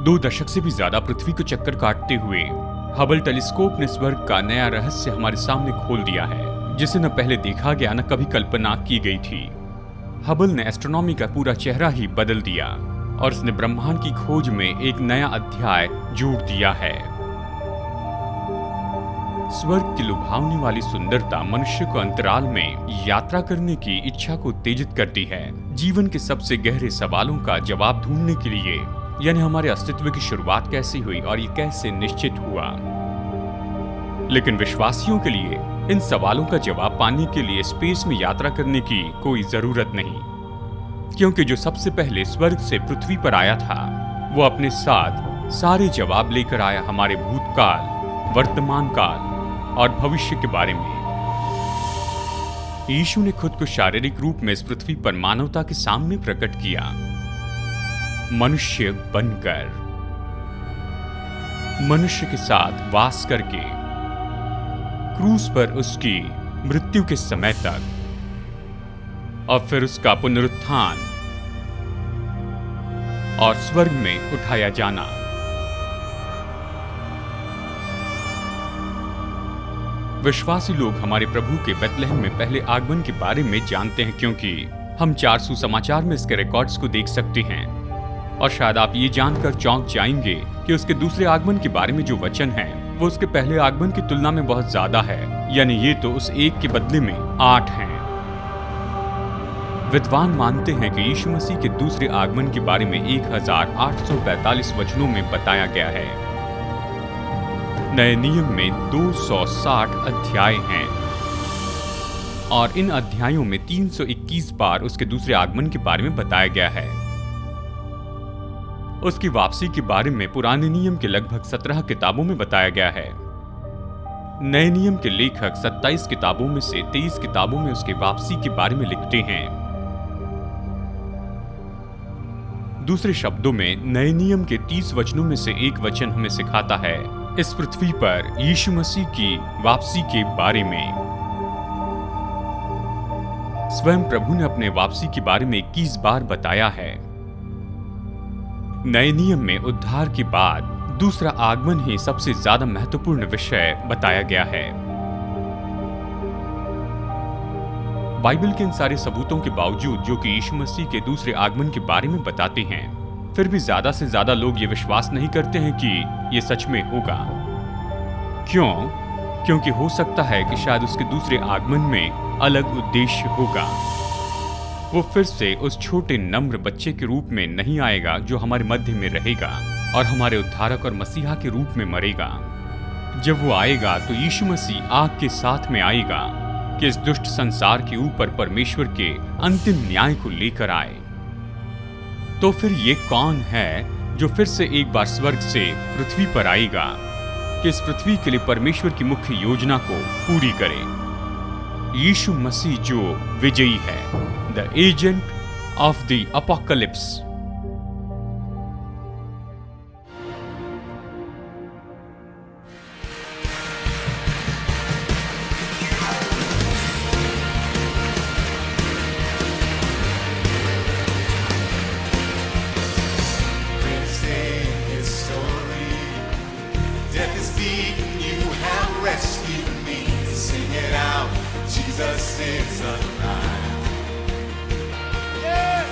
2 दशक से भी ज्यादा पृथ्वी को चक्कर काटते हुए हबल टेलीस्कोप ने स्वर्ग का नया रहस्य हमारे सामने खोल दिया है, जिसे न पहले देखा गया न कभी कल्पना की गई थी। हबल ने एस्ट्रोनॉमी का पूरा चेहरा ही बदल दिया और इसने ब्रह्मांड की खोज में एक नया अध्याय जोड़ दिया है। स्वर्ग की लुभावने वाली सुंदरता मनुष्य को अंतराल में यात्रा करने की इच्छा को उत्तेजित करती है। जीवन के सबसे गहरे सवालों का जवाब ढूंढने के लिए, यानी हमारे अस्तित्व की शुरुआत कैसे हुई और ये कैसे निश्चित हुआ। लेकिन विश्वासियों के लिए इन सवालों का जवाब पाने के लिए स्पेस में यात्रा करने की कोई जरूरत नहीं, क्योंकि जो सबसे पहले स्वर्ग से पृथ्वी पर आया था वो अपने साथ सारे जवाब लेकर आया हमारे भूतकाल, वर्तमान काल और भविष्य के बारे में। यीशु ने खुद को शारीरिक रूप में इस पृथ्वी पर मानवता के सामने प्रकट किया, मनुष्य बनकर, मनुष्य के साथ वास करके, क्रूस पर उसकी मृत्यु के समय तक और फिर उसका पुनरुत्थान और स्वर्ग में उठाया जाना। विश्वासी लोग हमारे प्रभु के बेथलेहम में पहले आगमन के बारे में जानते हैं, क्योंकि हम 4 सुसमाचार में इसके रिकॉर्ड्स को देख सकते हैं। और शायद आप ये जानकर चौंक जाएंगे कि उसके दूसरे आगमन के बारे में जो वचन है वो उसके पहले आगमन की तुलना में बहुत ज्यादा है, यानी ये तो उस एक के बदले में 8 हैं। विद्वान मानते हैं कि यीशु मसीह के दूसरे आगमन के बारे में 1845 वचनों में बताया गया है। नए नियम में 260 अध्याय हैं और इन अध्यायों में 321 बार उसके दूसरे आगमन के बारे में बताया गया है। उसकी वापसी के बारे में पुराने नियम के लगभग 17 किताबों में बताया गया है। नए नियम के लेखक 27 किताबों में से 23 किताबों में उसके वापसी के बारे में लिखते हैं। दूसरे शब्दों में नए नियम के 30 वचनों में से एक वचन हमें सिखाता है इस पृथ्वी पर यीशु मसीह की वापसी के बारे में। स्वयं प्रभु ने अपने वापसी के बारे में 21 बार बताया है। नए नियम में उद्धार के बाद दूसरा आगमन ही सबसे ज्यादा महत्वपूर्ण विषय बताया गया है। बाइबल के इन सारे सबूतों के बावजूद जो कि यीशु मसीह के दूसरे आगमन के बारे में बताते हैं, फिर भी ज्यादा से ज्यादा लोग ये विश्वास नहीं करते हैं कि ये सच में होगा। क्यों? क्योंकि हो सकता है कि शायद उसके दूसरे आगमन में अलग उद्देश्य होगा। वो फिर से उस छोटे नम्र बच्चे के रूप में नहीं आएगा जो हमारे मध्य में रहेगा और हमारे उद्धारक और मसीहा के रूप में मरेगा। जब वो आएगा तो यीशु मसीह आग के साथ में आएगा कि इस दुष्ट संसार के ऊपर परमेश्वर के अंतिम न्याय को लेकर आए। तो फिर ये कौन है जो फिर से एक बार स्वर्ग से पृथ्वी पर आएगा कि इस पृथ्वी के लिए परमेश्वर की मुख्य योजना को पूरी करे? यीशु मसीह जो विजयी है, the agent of the apocalypse. Jesus is alive. Yeah.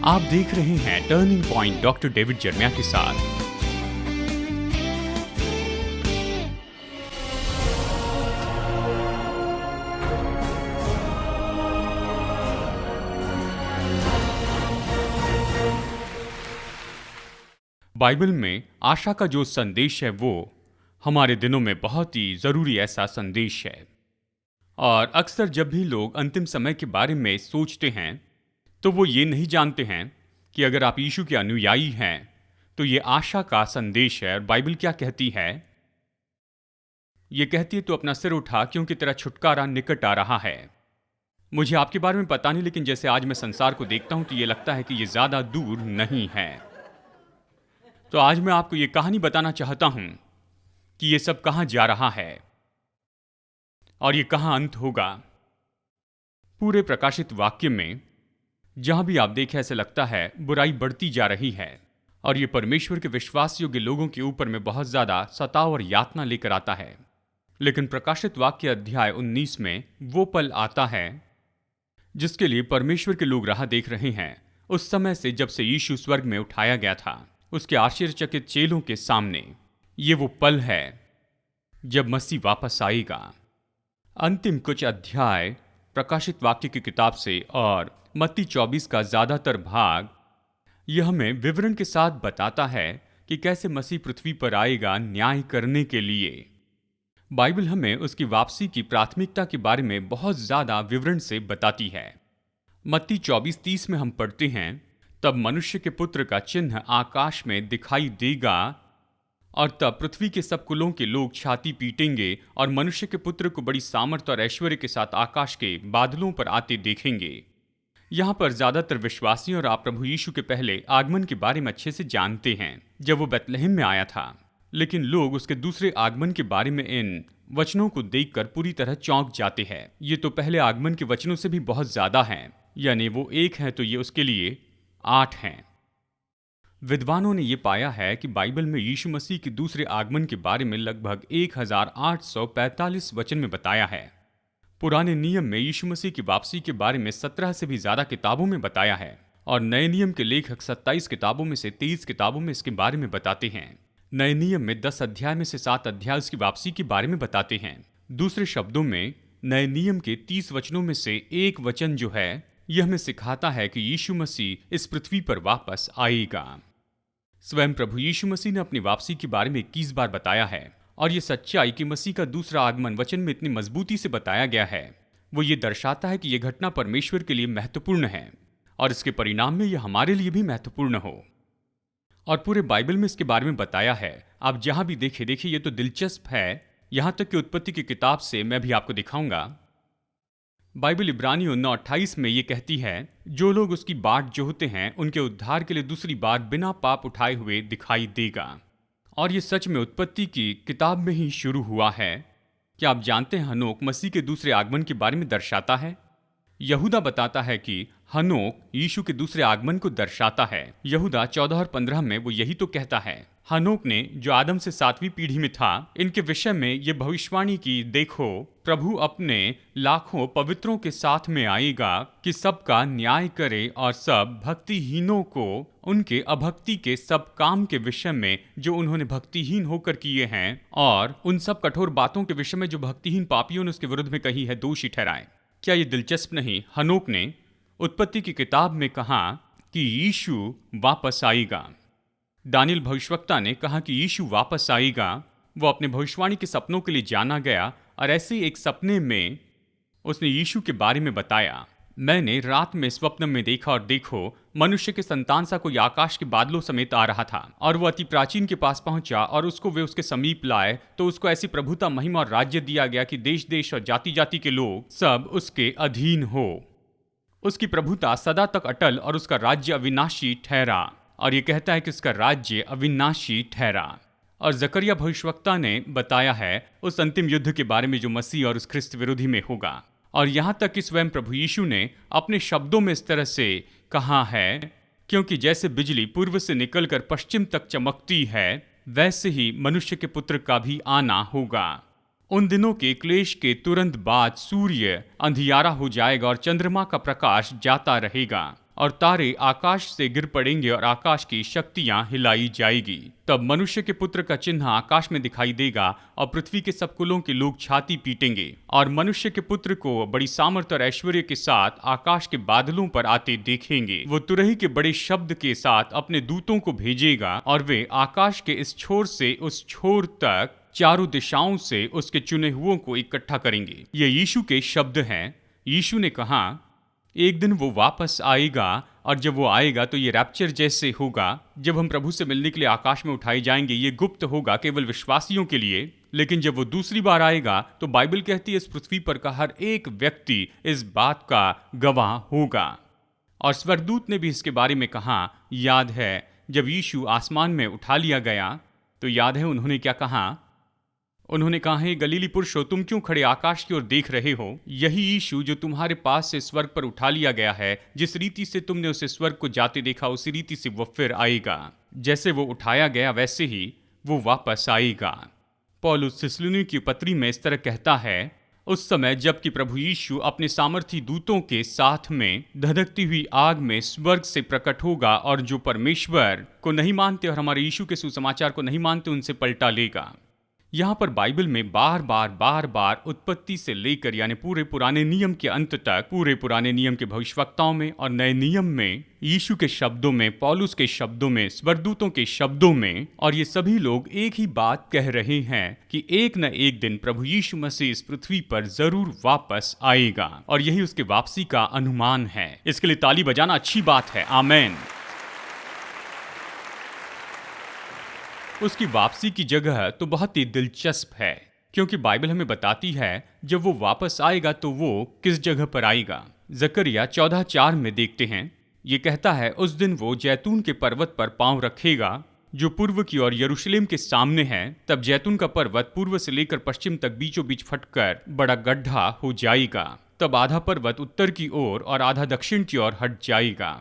आप देख रहे हैं टर्निंग पॉइंट डॉक्टर डेविड जर्मिया के साथ। बाइबल में आशा का जो संदेश है वो हमारे दिनों में बहुत ही जरूरी ऐसा संदेश है। और अक्सर जब भी लोग अंतिम समय के बारे में सोचते हैं तो वो ये नहीं जानते हैं कि अगर आप यीशु के अनुयायी हैं तो ये आशा का संदेश है। और बाइबल क्या कहती है? ये कहती है तो अपना सिर उठा क्योंकि तेरा छुटकारा निकट आ रहा है। मुझे आपके बारे में पता नहीं, लेकिन जैसे आज मैं संसार को देखता हूं तो ये लगता है कि ये ज्यादा दूर नहीं है। तो आज मैं आपको ये कहानी बताना चाहता हूं कि ये सब कहां जा रहा है और ये कहां अंत होगा। पूरे प्रकाशित वाक्य में जहां भी आप देखें ऐसे लगता है बुराई बढ़ती जा रही है और ये परमेश्वर के विश्वास योग्य लोगों के ऊपर में बहुत ज्यादा सताव और यातना लेकर आता है। लेकिन प्रकाशित वाक्य अध्याय 19 में वो पल आता है जिसके लिए परमेश्वर के लोग राह देख रहे हैं। उस समय से जब से यीशु स्वर्ग में उठाया गया था, उसके आश्चर्यचकित चेलों के सामने ये वो पल है जब मसीह वापस आएगा। अंतिम कुछ अध्याय प्रकाशित वाक्य की किताब से और मत्ती 24 का ज्यादातर भाग यह हमें विवरण के साथ बताता है कि कैसे मसीह पृथ्वी पर आएगा न्याय करने के लिए। बाइबल हमें उसकी वापसी की प्राथमिकता के बारे में बहुत ज्यादा विवरण से बताती है। मत्ती 24:30 में हम पढ़ते हैं, तब मनुष्य के पुत्र का चिन्ह आकाश में दिखाई देगा और तब पृथ्वी के सब कुलों के लोग छाती पीटेंगे और मनुष्य के पुत्र को बड़ी सामर्थ और ऐश्वर्य के साथ आकाश के बादलों पर आते देखेंगे। यहाँ पर ज्यादातर विश्वासी और आप प्रभु यीशु के पहले आगमन के बारे में अच्छे से जानते हैं जब वो बैतलहम में आया था, लेकिन लोग उसके दूसरे आगमन के बारे में इन वचनों को देखकर पूरी तरह चौंक जाते हैं। ये तो पहले आगमन के वचनों से भी बहुत ज्यादा हैं, यानी वो 1 है तो ये उसके लिए 8 हैं। विद्वानों ने यह पाया है कि बाइबल में यीशु मसीह के दूसरे आगमन के बारे में लगभग 1845 वचन में बताया है। पुराने नियम में यीशु मसीह की वापसी के बारे में 17 से भी ज्यादा किताबों में बताया है और नए नियम के लेखक 27 किताबों में से 23 किताबों में इसके बारे में बताते हैं। नए नियम में 10 अध्याय में से 7 अध्याय उसकी वापसी के बारे में बताते हैं। दूसरे शब्दों में नए नियम के 30 वचनों में से एक वचन जो है यह हमें सिखाता है कि यीशु मसीह इस पृथ्वी पर वापस आएगा। स्वयं प्रभु यीशु मसीह ने अपनी वापसी के बारे में 21 बार बताया है और यह सच्चाई कि मसीह का दूसरा आगमन वचन में इतनी मजबूती से बताया गया है, वो ये दर्शाता है कि यह घटना परमेश्वर के लिए महत्वपूर्ण है और इसके परिणाम में यह हमारे लिए भी महत्वपूर्ण हो। और पूरे बाइबल में इसके बारे में बताया है। आप जहां भी देखिए ये तो दिलचस्प है। यहां तक कि उत्पत्ति की किताब से मैं भी आपको दिखाऊंगा। बाइबल इब्रानियों 9:28 में ये कहती है, जो लोग उसकी बाट जोहते हैं उनके उद्धार के लिए दूसरी बार बिना पाप उठाए हुए दिखाई देगा। और ये सच में उत्पत्ति की किताब में ही शुरू हुआ है। क्या आप जानते हैं हनोक मसीह के दूसरे आगमन के बारे में दर्शाता है? यहूदा बताता है कि हनोक यीशु के दूसरे आगमन को दर्शाता है। यहूदा 14 और 15 में वो यही तो कहता है। हनोक ने जो आदम से 7वीं पीढ़ी में था, इनके विषय में ये भविष्यवाणी की, देखो प्रभु अपने लाखों पवित्रों के साथ में आएगा कि सबका न्याय करे और सब भक्तिहीनों को उनके अभक्ति के सब काम के विषय में जो उन्होंने भक्तिहीन होकर किए हैं और उन सब कठोर बातों के विषय में जो भक्तिहीन पापियों ने उसके विरुद्ध में कही है, दोषी ठहराए। क्या ये दिलचस्प नहीं? हनोक ने उत्पत्ति की किताब में कहा कि यीशु वापस आएगा। दानियल भविष्यवक्ता ने कहा कि यीशु वापस आएगा। वो अपने भविष्यवाणी के सपनों के लिए जाना गया और ऐसे एक सपने में उसने यीशु के बारे में बताया, मैंने रात में स्वप्न में देखा और देखो मनुष्य के संतान सा कोई आकाश के बादलों समेत आ रहा था और वो अति प्राचीन के पास पहुंचा और उसको वे उसके समीप लाए तो उसको ऐसी प्रभुता, महिमा और राज्य दिया गया कि देश देश और जाति जाति के लोग सब उसके अधीन हो। उसकी प्रभुता सदा तक अटल और उसका राज्य अविनाशी ठहरा। और ये कहता है कि उसका राज्य अविनाशी ठहरा। और जकरिया भविष्यवक्ता ने बताया है उस अंतिम युद्ध के बारे में जो मसीह और उस ख्रिस्त विरोधी में होगा। और यहाँ तक कि स्वयं प्रभु यीशु ने अपने शब्दों में इस तरह से कहा है, क्योंकि जैसे बिजली पूर्व से निकलकर पश्चिम तक चमकती है, वैसे ही मनुष्य के पुत्र का भी आना होगा। उन दिनों के क्लेश के तुरंत बाद सूर्य अंधियारा हो जाएगा और चंद्रमा का प्रकाश जाता रहेगा और तारे आकाश से गिर पड़ेंगे और आकाश की शक्तियां हिलाई जाएगी। तब मनुष्य के पुत्र का चिन्ह आकाश में दिखाई देगा और पृथ्वी के सब कुलों के लोग छाती पीटेंगे और मनुष्य के पुत्र को बड़ी सामर्थ और ऐश्वर्य के साथ आकाश के बादलों पर आते देखेंगे। वो तुरही के बड़े शब्द के साथ अपने दूतों को भेजेगा और वे आकाश के इस छोर से उस छोर तक चारों दिशाओं से उसके चुने हुओं को इकट्ठा करेंगे। ये यीशु के शब्द हैं। यीशु ने कहा एक दिन वो वापस आएगा और जब वो आएगा तो ये रैप्चर जैसे होगा, जब हम प्रभु से मिलने के लिए आकाश में उठाए जाएंगे। ये गुप्त होगा केवल विश्वासियों के लिए, लेकिन जब वो दूसरी बार आएगा तो बाइबल कहती है इस पृथ्वी पर का हर एक व्यक्ति इस बात का गवाह होगा। और स्वर्गदूत ने भी इसके बारे में कहा। याद है जब यीशु आसमान में उठा लिया गया तो याद है उन्होंने क्या कहा? उन्होंने कहा हे गलीली पुरुषों, तुम क्यों खड़े आकाश की ओर देख रहे हो? यही यीशु जो तुम्हारे पास से स्वर्ग पर उठा लिया गया है, जिस रीति से तुमने उसे स्वर्ग को जाते देखा उसी रीति से वो फिर आएगा। जैसे वो उठाया गया वैसे ही वो वापस आएगा। पौलुस थिस्सलुनी की पत्री में इस तरह कहता है, उस समय जबकि प्रभु यीशु अपने सामर्थी दूतों के साथ में धधकती हुई आग में स्वर्ग से प्रकट होगा और जो परमेश्वर को नहीं मानते और हमारे यीशु के सुसमाचार को नहीं मानते उनसे पलटा लेगा। यहाँ पर बाइबल में बार बार उत्पत्ति से लेकर यानी पूरे पुराने नियम के अंत तक, पूरे पुराने नियम के भविष्यवक्ताओं में और नए नियम में, यीशु के शब्दों में, पौलुस के शब्दों में, स्वर्गदूतों के शब्दों में, और ये सभी लोग एक ही बात कह रहे हैं कि एक न एक दिन प्रभु यीशु मसीह इस पृथ्वी पर जरूर वापस आएगा और यही उसके वापसी का अनुमान है। इसके लिए ताली बजाना अच्छी बात है। आमेन। उसकी वापसी की जगह तो बहुत ही दिलचस्प है, क्योंकि बाइबल हमें बताती है जब वो वापस आएगा तो वो किस जगह पर आएगा। जकरिया 14:4 में देखते हैं, ये कहता है उस दिन वो जैतून के पर्वत पर पांव रखेगा जो पूर्व की ओर यरूशलेम के सामने है। तब जैतून का पर्वत पूर्व से लेकर पश्चिम तक बीचों बीच फटकर बड़ा गड्ढा हो जाएगा। तब आधा पर्वत उत्तर की ओर और आधा दक्षिण की ओर हट जाएगा।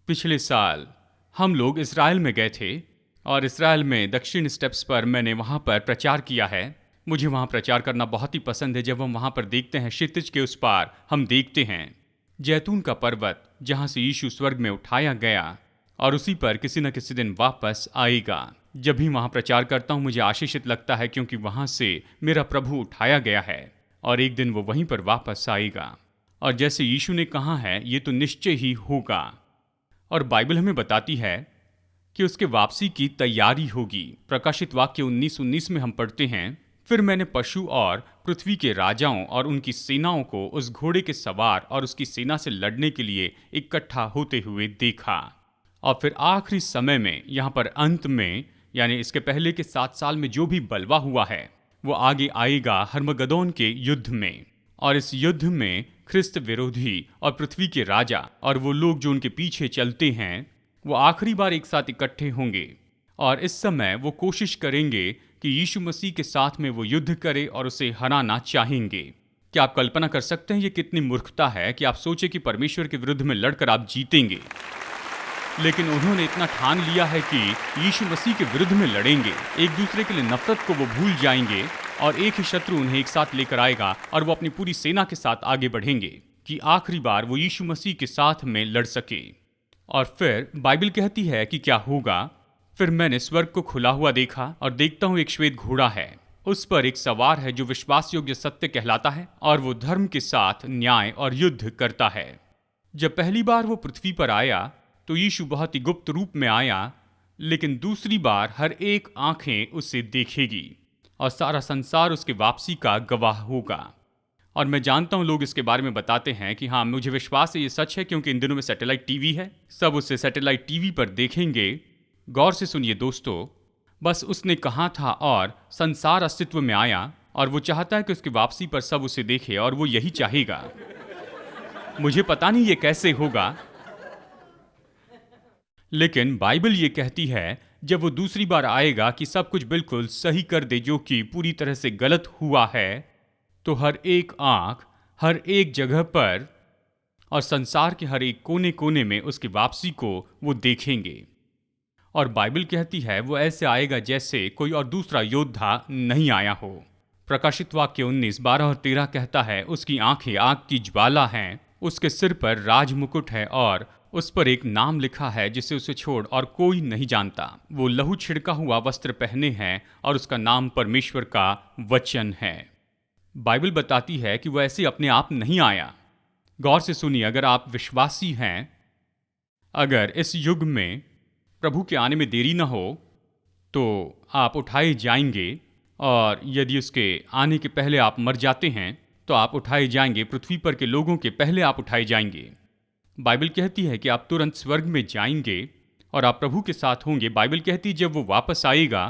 पिछले साल हम लोग इस्राएल में गए थे और इस्राएल में दक्षिण स्टेप्स पर मैंने वहाँ पर प्रचार किया है। मुझे वहाँ प्रचार करना बहुत ही पसंद है। जब हम वहाँ पर देखते हैं क्षितिज के उस पार हम देखते हैं जैतून का पर्वत जहाँ से यीशु स्वर्ग में उठाया गया और उसी पर किसी न किसी दिन वापस आएगा। जब भी वहाँ प्रचार करता हूँ मुझे आशीषित लगता है, क्योंकि वहाँ से मेरा प्रभु उठाया गया है और एक दिन वो वहीं पर वापस आएगा। और जैसे यीशु ने कहा है ये तो निश्चय ही होगा। और बाइबल हमें बताती है कि उसके वापसी की तैयारी होगी। प्रकाशित वाक्य 19:19 में हम पढ़ते हैं, फिर मैंने पशु और पृथ्वी के राजाओं और उनकी सेनाओं को उस घोड़े के सवार और उसकी सेना से लड़ने के लिए इकट्ठा होते हुए देखा। और फिर आखिरी समय में, यहाँ पर अंत में, यानी इसके पहले के 7 साल में जो भी बलवा हुआ है वो आगे आएगा हर्मगदोन के युद्ध में। और इस युद्ध में ख्रिस्त विरोधी और पृथ्वी के राजा और वो लोग जो उनके पीछे चलते हैं वो आखिरी बार एक साथ इकट्ठे होंगे। और इस समय वो कोशिश करेंगे कि यीशु मसीह के साथ में वो युद्ध करे और उसे हराना चाहेंगे। क्या आप कल्पना कर सकते हैं ये कितनी मूर्खता है कि आप सोचे कि परमेश्वर के विरुद्ध में लड़कर आप जीतेंगे, लेकिन उन्होंने इतना ठान लिया है कि यीशु मसीह के विरुद्ध में लड़ेंगे। एक दूसरे के लिए नफरत को वो भूल जाएंगे और एक ही शत्रु उन्हें एक साथ लेकर आएगा और वो अपनी पूरी सेना के साथ आगे बढ़ेंगे कि आखिरी बार वो यीशु मसीह के साथ में लड़ सके। और फिर बाइबल कहती है कि क्या होगा। फिर मैंने स्वर्ग को खुला हुआ देखा और देखता हूँ एक श्वेत घोड़ा है, उस पर एक सवार है जो विश्वास योग्य सत्य कहलाता है और वो धर्म के साथ न्याय और युद्ध करता है। जब पहली बार वो पृथ्वी पर आया तो यीशु बहुत ही गुप्त रूप में आया, लेकिन दूसरी बार हर एक आंखें उसे देखेगी और सारा संसार उसके वापसी का गवाह होगा। और मैं जानता हूं लोग इसके बारे में बताते हैं कि हाँ मुझे विश्वास है ये सच है, क्योंकि इन दिनों में सैटेलाइट टीवी है, सब उसे सैटेलाइट टीवी पर देखेंगे। गौर से सुनिए दोस्तों, बस उसने कहा था और संसार अस्तित्व में आया और वो चाहता है कि उसकी वापसी पर सब उसे देखे और वो यही चाहेगा। मुझे पता नहीं ये कैसे होगा, लेकिन बाइबल ये कहती है जब वो दूसरी बार आएगा कि सब कुछ बिल्कुल सही कर दे जो कि पूरी तरह से गलत हुआ है, तो हर एक आंख हर एक जगह पर और संसार के हर एक कोने कोने में उसकी वापसी को वो देखेंगे। और बाइबल कहती है वो ऐसे आएगा जैसे कोई और दूसरा योद्धा नहीं आया हो। प्रकाशित वाक्य 19:12 और 13 कहता है, उसकी आंखें आग की ज्वाला हैं, उसके सिर पर राज मुकुट है और उस पर एक नाम लिखा है जिसे उसे छोड़ और कोई नहीं जानता। वो लहू छिड़का हुआ वस्त्र पहने हैं और उसका नाम परमेश्वर का वचन है। बाइबल बताती है कि वो ऐसे अपने आप नहीं आया। गौर से सुनिए, अगर आप विश्वासी हैं, अगर इस युग में प्रभु के आने में देरी न हो तो आप उठाए जाएंगे, और यदि उसके आने के पहले आप मर जाते हैं तो आप उठाए जाएंगे। पृथ्वी पर के लोगों के पहले आप उठाए जाएंगे। बाइबल कहती है कि आप तुरंत स्वर्ग में जाएंगे और आप प्रभु के साथ होंगे। बाइबल कहती है जब वो वापस आएगा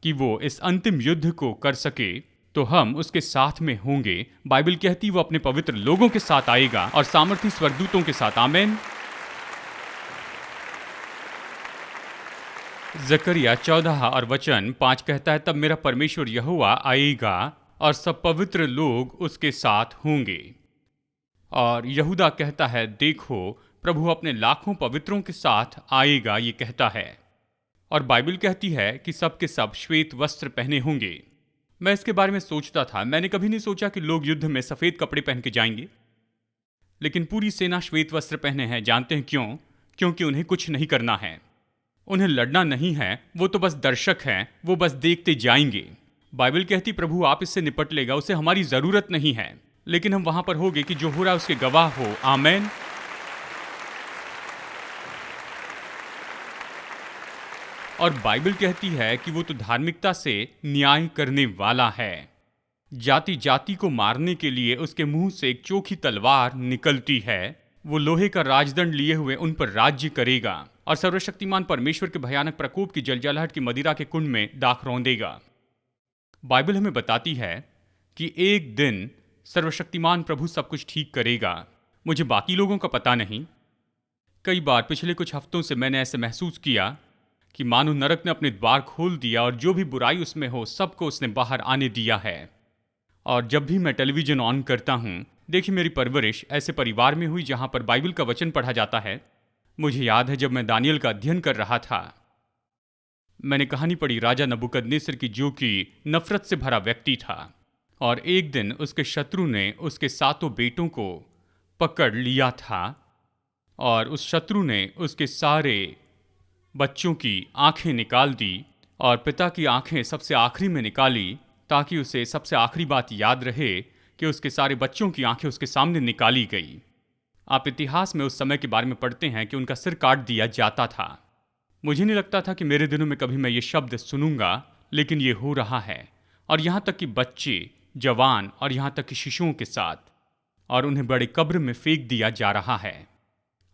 कि वो इस अंतिम युद्ध को कर सके तो हम उसके साथ में होंगे। बाइबल कहती है वो अपने पवित्र लोगों के साथ आएगा और सामर्थी स्वर्गदूतों के साथ। आमीन। जकरिया 14 और वचन 5 कहता है, तब मेरा परमेश्वर यहोवा आएगा और सब पवित्र लोग उसके साथ होंगे। और यहूदा कहता है, देखो प्रभु अपने लाखों पवित्रों के साथ आएगा, ये कहता है। और बाइबल कहती है कि सब के सब श्वेत वस्त्र पहने होंगे। मैं इसके बारे में सोचता था, मैंने कभी नहीं सोचा कि लोग युद्ध में सफेद कपड़े पहन के जाएंगे, लेकिन पूरी सेना श्वेत वस्त्र पहने हैं। जानते हैं क्यों? क्योंकि उन्हें कुछ नहीं करना है, उन्हें लड़ना नहीं है, वो तो बस दर्शक हैं, वो बस देखते जाएंगे। बाइबल कहती प्रभु आप इससे निपट लेगा, उसे हमारी जरूरत नहीं है, लेकिन हम वहां पर होंगे कि जो हो रहा है उसके गवाह हो। आमीन। और बाइबल कहती है कि वो तो धार्मिकता से न्याय करने वाला है। जाति जाति को मारने के लिए उसके मुंह से एक चोखी तलवार निकलती है। वो लोहे का राजदंड लिए हुए उन पर राज्य करेगा और सर्वशक्तिमान परमेश्वर के भयानक प्रकोप की जलजलाहट की मदिरा के कुंड में दाख रौंदेगा। बाइबल हमें बताती है कि एक दिन सर्वशक्तिमान प्रभु सब कुछ ठीक करेगा। मुझे बाकी लोगों का पता नहीं। कई बार पिछले कुछ हफ्तों से मैंने ऐसे महसूस किया कि मानो नरक ने अपने द्वार खोल दिया और जो भी बुराई उसमें हो सबको उसने बाहर आने दिया है। और जब भी मैं टेलीविजन ऑन करता हूँ, देखिए मेरी परवरिश ऐसे परिवार में हुई जहाँ पर बाइबल का वचन पढ़ा जाता है। मुझे याद है जब मैं दानियल का अध्ययन कर रहा था, मैंने कहानी पढ़ी राजा नबूकदनेस्सर की, जो कि नफरत से भरा व्यक्ति था। और एक दिन उसके शत्रु ने उसके 7 बेटों को पकड़ लिया था और उस शत्रु ने उसके सारे बच्चों की आंखें निकाल दी और पिता की आंखें सबसे आखिरी में निकाली, ताकि उसे सबसे आखिरी बात याद रहे कि उसके सारे बच्चों की आंखें उसके सामने निकाली गई। आप इतिहास में उस समय के बारे में पढ़ते हैं कि उनका सिर काट दिया जाता था। मुझे नहीं लगता था कि मेरे दिनों में कभी मैं ये शब्द सुनूंगा, लेकिन ये हो रहा है। और यहाँ तक कि बच्चे, जवान और यहाँ तक कि शिशुओं के साथ, और उन्हें बड़े कब्र में फेंक दिया जा रहा है।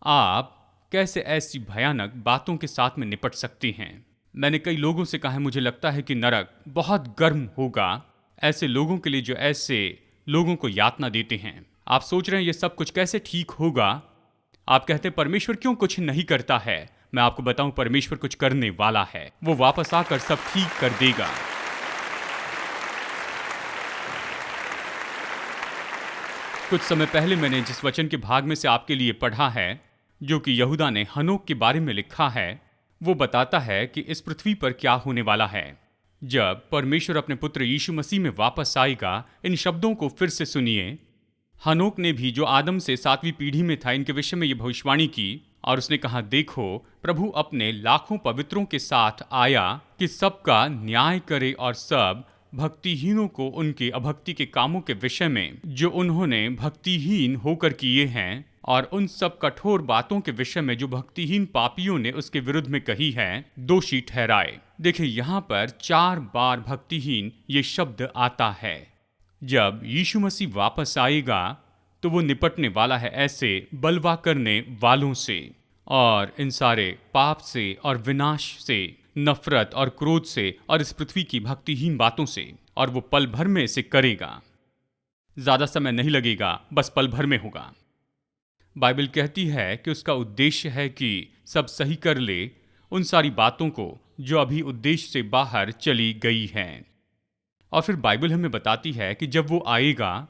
आप कैसे ऐसी भयानक बातों के साथ में निपट सकते हैं? मैंने कई लोगों से कहा है, मुझे लगता है कि नरक बहुत गर्म होगा ऐसे लोगों के लिए जो ऐसे लोगों को यातना देते हैं। आप सोच रहे हैं ये सब कुछ कैसे ठीक होगा? आप कहते हैं परमेश्वर क्यों कुछ नहीं करता है? मैं आपको बताऊं, परमेश्वर कुछ करने वाला है। वो वापस आकर सब ठीक कर देगा। कुछ समय पहले मैंने जिस वचन के भाग में से आपके लिए पढ़ा है, जो कि यहूदा ने हनोक के बारे में लिखा है, वो बताता है कि इस पृथ्वी पर क्या होने वाला है जब परमेश्वर अपने पुत्र यीशु मसीह में वापस आएगा। इन शब्दों को फिर से सुनिए। हनोक ने भी, जो आदम से 7वीं पीढ़ी में था, इनके विषय में ये भविष्यवाणी की और उसने कहा, देखो प्रभु अपने लाखों पवित्रों के साथ आया कि सबका न्याय करे और सब भक्तिहीनों को उनके अभक्ति के कामों के विषय में जो उन्होंने भक्तिहीन होकर किए हैं, और उन सब कठोर बातों के विषय में जो भक्तिहीन पापियों ने उसके विरुद्ध में कही है, दोषी ठहराए। देखिए यहाँ पर 4 बार भक्तिहीन ये शब्द आता है। जब यीशु मसीह वापस आएगा तो वो निपटने वाला है ऐसे बलवा करने वालों से और इन सारे पाप से और विनाश से, नफरत और क्रोध से और इस पृथ्वी की भक्तिहीन बातों से, और वो पल भर में इसे करेगा। ज्यादा समय नहीं लगेगा, बस पल भर में होगा। बाइबल कहती है कि उसका उद्देश्य है कि सब सही कर ले उन सारी बातों को जो अभी उद्देश्य से बाहर चली गई हैं। और फिर बाइबल हमें बताती है कि जब वो आएगा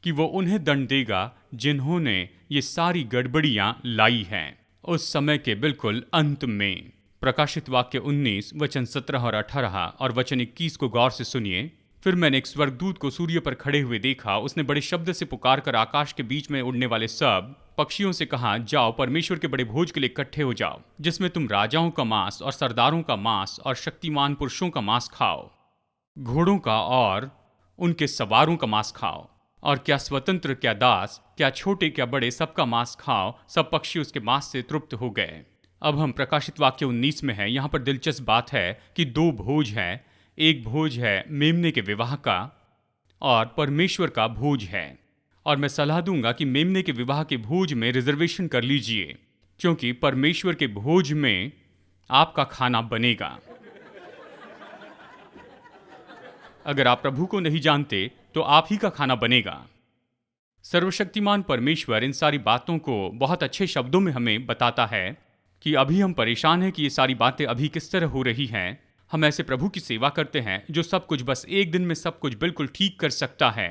कि वो उन्हें दंड देगा जिन्होंने ये सारी गड़बड़ियां लाई हैं, उस समय के बिल्कुल अंत में। प्रकाशित वाक्य 19 वचन 17 और 18 और वचन 21 को गौर से सुनिए। फिर मैंने एक स्वर्गदूत को सूर्य पर खड़े हुए देखा। उसने बड़े शब्द से पुकार कर आकाश के बीच में उड़ने वाले सब पक्षियों से कहा, जाओ परमेश्वर के बड़े भोज के लिए इकट्ठे हो जाओ, जिसमें तुम राजाओं का मांस और सरदारों का मांस और शक्तिमान पुरुषों का मांस खाओ, घोड़ों का और उनके सवारों का मांस खाओ, और क्या स्वतंत्र क्या दास, क्या छोटे क्या बड़े, सबका मांस खाओ। सब पक्षी उसके मांस से तृप्त हो गए। अब हम प्रकाशित वाक्य 19 में हैं। यहाँ पर दिलचस्प बात है कि दो भोज हैं। एक भोज है मेमने के विवाह का और परमेश्वर का भोज है। और मैं सलाह दूंगा कि मेमने के विवाह के भोज में रिजर्वेशन कर लीजिए, क्योंकि परमेश्वर के भोज में आपका खाना बनेगा। अगर आप प्रभु को नहीं जानते तो आप ही का खाना बनेगा। सर्वशक्तिमान परमेश्वर इन सारी बातों को बहुत अच्छे शब्दों में हमें बताता है कि अभी हम परेशान हैं कि ये सारी बातें अभी किस तरह हो रही हैं। हम ऐसे प्रभु की सेवा करते हैं जो सब कुछ बस एक दिन में सब कुछ बिल्कुल ठीक कर सकता है।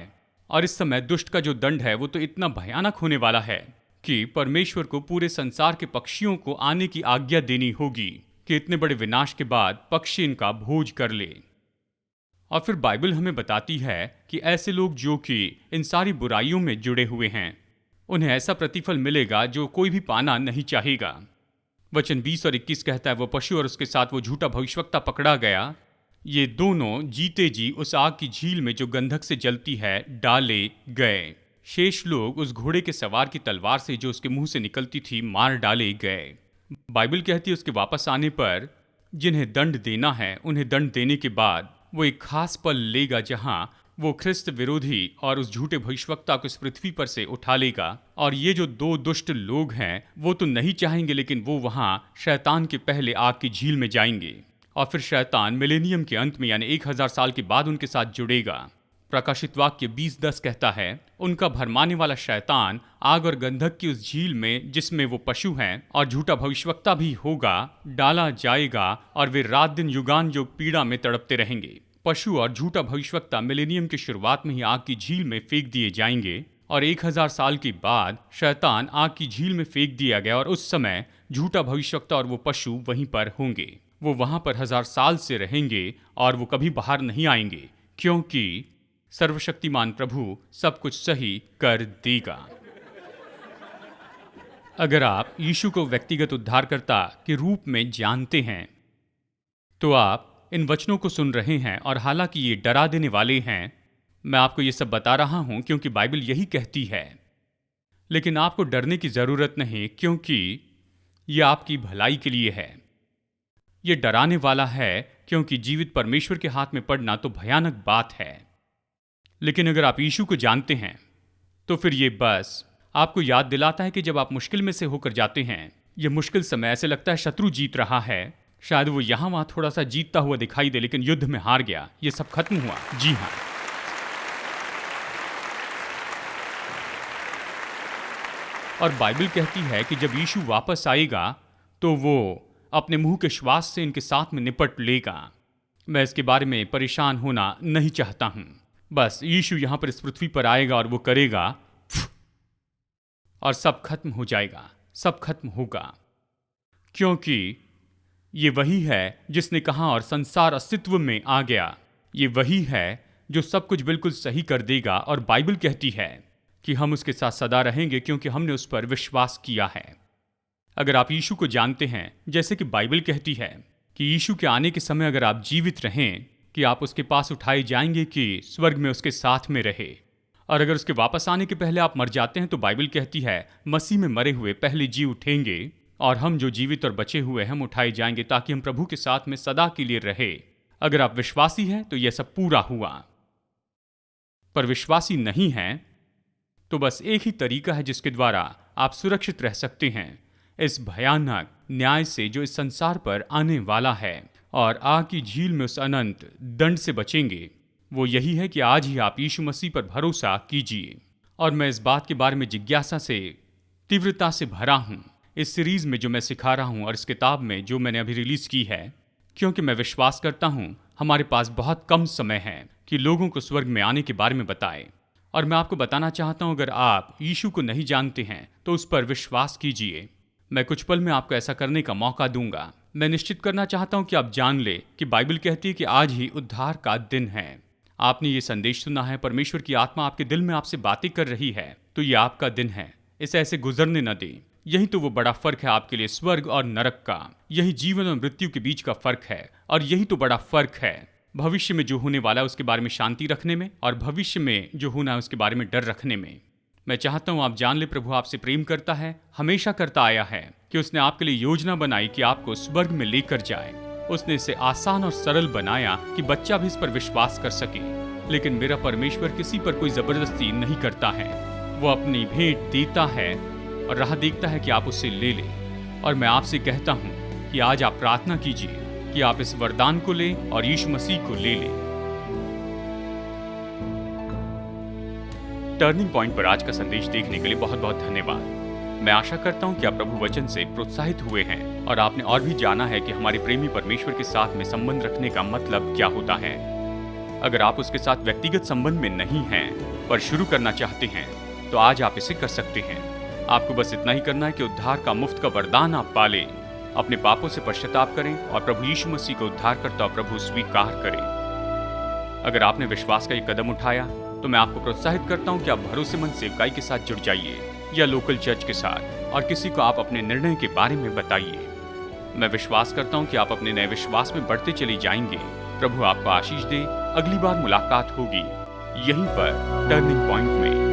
और इस समय दुष्ट का जो दंड है वो तो इतना भयानक होने वाला है कि परमेश्वर को पूरे संसार के पक्षियों को आने की आज्ञा देनी होगी कि इतने बड़े विनाश के बाद पक्षी इनका भोज कर ले। और फिर बाइबल हमें बताती है कि ऐसे लोग जो कि इन सारी बुराइयों में जुड़े हुए हैं, उन्हें ऐसा प्रतिफल मिलेगा जो कोई भी पाना नहीं चाहेगा। वचन 20 और 21 कहता है, वो पशु और उसके साथ वो झूठा भविष्यवक्ता पकड़ा गया, ये दोनों जीते जी उस आग की झील में जो गंधक से जलती है डाले गए। शेष लोग उस घोड़े के सवार की तलवार से जो उसके मुंह से निकलती थी मार डाले गए। बाइबल कहती है उसके वापस आने पर जिन्हें दंड देना है उन्हें दंड देने के बाद वो एक खास पल लेगा जहां वो ख्रिस्त विरोधी और उस झूठे भविष्यवक्ता को इस पृथ्वी पर से उठा लेगा। और ये जो दो दुष्ट लोग हैं वो तो नहीं चाहेंगे, लेकिन वो वहां शैतान के पहले आग की झील में जाएंगे। और फिर शैतान मिलेनियम के अंत में यानी 1000 साल के बाद उनके साथ जुड़ेगा। प्रकाशित वाक्य 20:10 कहता है, उनका भरमाने वाला शैतान आग और गंधक की उस झील में जिसमें वो पशु हैं और झूठा भविष्यवक्ता भी होगा डाला जाएगा, और वे रात दिन युगान युग पीड़ा में तड़पते रहेंगे। पशु और झूठा भविष्यवक्ता मिलेनियम की शुरुआत में ही आग की झील में फेंक दिए जाएंगे, और 1000 साल के बाद शैतान आग की झील में फेंक दिया गया, और उस समय झूठा भविष्यवक्ता और वो पशु वहीं पर होंगे। वो वहां पर 1000 साल से रहेंगे और वो कभी बाहर नहीं आएंगे, क्योंकि सर्वशक्तिमान प्रभु सब कुछ सही कर देगा। अगर आप यीशु को व्यक्तिगत उद्धारकर्ता के रूप में जानते हैं तो आप इन वचनों को सुन रहे हैं, और हालांकि ये डरा देने वाले हैं, मैं आपको ये सब बता रहा हूं क्योंकि बाइबल यही कहती है। लेकिन आपको डरने की जरूरत नहीं, क्योंकि यह आपकी भलाई के लिए है। यह डराने वाला है क्योंकि जीवित परमेश्वर के हाथ में पड़ना तो भयानक बात है। लेकिन अगर आप यीशु को जानते हैं तो फिर ये बस आपको याद दिलाता है कि जब आप मुश्किल में से होकर जाते हैं, यह मुश्किल समय ऐसे लगता है शत्रु जीत रहा है, शायद वो यहां वहां थोड़ा सा जीतता हुआ दिखाई दे, लेकिन युद्ध में हार गया, ये सब खत्म हुआ। जी हां, और बाइबल कहती है कि जब यीशु वापस आएगा तो वो अपने मुंह के श्वास से इनके साथ में निपट लेगा। मैं इसके बारे में परेशान होना नहीं चाहता हूं। बस यीशु यहां पर इस पृथ्वी पर आएगा और वो करेगा और सब खत्म हो जाएगा, सब खत्म होगा, क्योंकि ये वही है जिसने कहा और संसार अस्तित्व में आ गया। ये वही है जो सब कुछ बिल्कुल सही कर देगा, और बाइबल कहती है कि हम उसके साथ सदा रहेंगे क्योंकि हमने उस पर विश्वास किया है। अगर आप यीशु को जानते हैं, जैसे कि बाइबल कहती है कि यीशु के आने के समय अगर आप जीवित रहें कि आप उसके पास उठाए जाएंगे कि स्वर्ग में उसके साथ में रहे। और अगर उसके वापस आने के पहले आप मर जाते हैं तो बाइबल कहती है मसीह में मरे हुए पहले जी उठेंगे, और हम जो जीवित और बचे हुए हम उठाए जाएंगे ताकि हम प्रभु के साथ में सदा के लिए रहे। अगर आप विश्वासी हैं तो यह सब पूरा हुआ, पर विश्वासी नहीं हैं तो बस एक ही तरीका है जिसके द्वारा आप सुरक्षित रह सकते हैं इस भयानक न्याय से जो इस संसार पर आने वाला है, और आग की झील में उस अनंत दंड से बचेंगे। वो यही है कि आज ही आप यीशु मसीह पर भरोसा कीजिए। और मैं इस बात के बारे में जिज्ञासा से तीव्रता से भरा हूँ इस सीरीज में जो मैं सिखा रहा हूँ और इस किताब में जो मैंने अभी रिलीज की है, क्योंकि मैं विश्वास करता हूँ हमारे पास बहुत कम समय है कि लोगों को स्वर्ग में आने के बारे में बताएं। और मैं आपको बताना चाहता हूँ, अगर आप यीशु को नहीं जानते हैं तो उस पर विश्वास कीजिए। मैं कुछ पल में आपको ऐसा करने का मौका दूंगा। मैं निश्चित करना चाहता हूँ कि आप जान ले कि बाइबल कहती है कि आज ही उद्धार का दिन है। आपने ये संदेश सुना है, परमेश्वर की आत्मा आपके दिल में आपसे बातें कर रही है, तो ये आपका दिन है। इसे ऐसे गुजरने न दें। यही तो वो बड़ा फर्क है आपके लिए स्वर्ग और नरक का। यही जीवन और मृत्यु के बीच का फर्क है, और यही तो बड़ा फर्क है भविष्य में जो होने वाला है उसके बारे में शांति रखने में, और भविष्य में जो होना है उसके बारे में डर रखने में। मैं चाहता हूं आप जान ले, प्रभु आपसे प्रेम करता है, हमेशा करता आया है, कि उसने आपके लिए योजना बनाई कि आपको स्वर्ग में लेकर जाए। उसने इसे आसान और सरल बनाया कि बच्चा भी इस पर विश्वास कर सके। लेकिन मेरा परमेश्वर किसी पर कोई जबरदस्ती नहीं करता है। वो अपनी भेंट देता है और राह देखता है कि आप उसे ले लें। और मैं आपसे कहता हूं कि आज आप प्रार्थना कीजिए कि आप इस वरदान को लें और यीशु मसीह को ले लें। टर्निंग पॉइंट पर आज का संदेश देखने के लिए बहुत बहुत धन्यवाद। मैं आशा करता हूं कि आप प्रभु वचन से प्रोत्साहित हुए हैं और आपने और भी जाना है कि हमारे प्रेमी परमेश्वर के साथ में संबंध रखने का मतलब क्या होता है। अगर आप उसके साथ व्यक्तिगत संबंध में नहीं हैं पर शुरू करना चाहते हैं तो आज आप इसे कर सकते हैं। आपको बस इतना ही करना है कि उद्धार का मुफ्त का वरदान आप पालें, अपने पापों से पश्चाताप करें और प्रभु यीशु मसीह को उद्धारकर्ता और प्रभु स्वीकार करें। अगर आपने विश्वास का एक कदम उठाया तो मैं आपको प्रोत्साहित करता हूं कि आप भरोसेमंद सेवकाई के साथ जुड़ जाइए या लोकल चर्च के साथ, और किसी को आप अपने निर्णय के बारे में बताइए। मैं विश्वास करता हूं कि आप अपने नए विश्वास में बढ़ते चले जाएंगे। प्रभु आपको आशीष दे। अगली बार मुलाकात होगी यहीं पर टर्निंग पॉइंट में।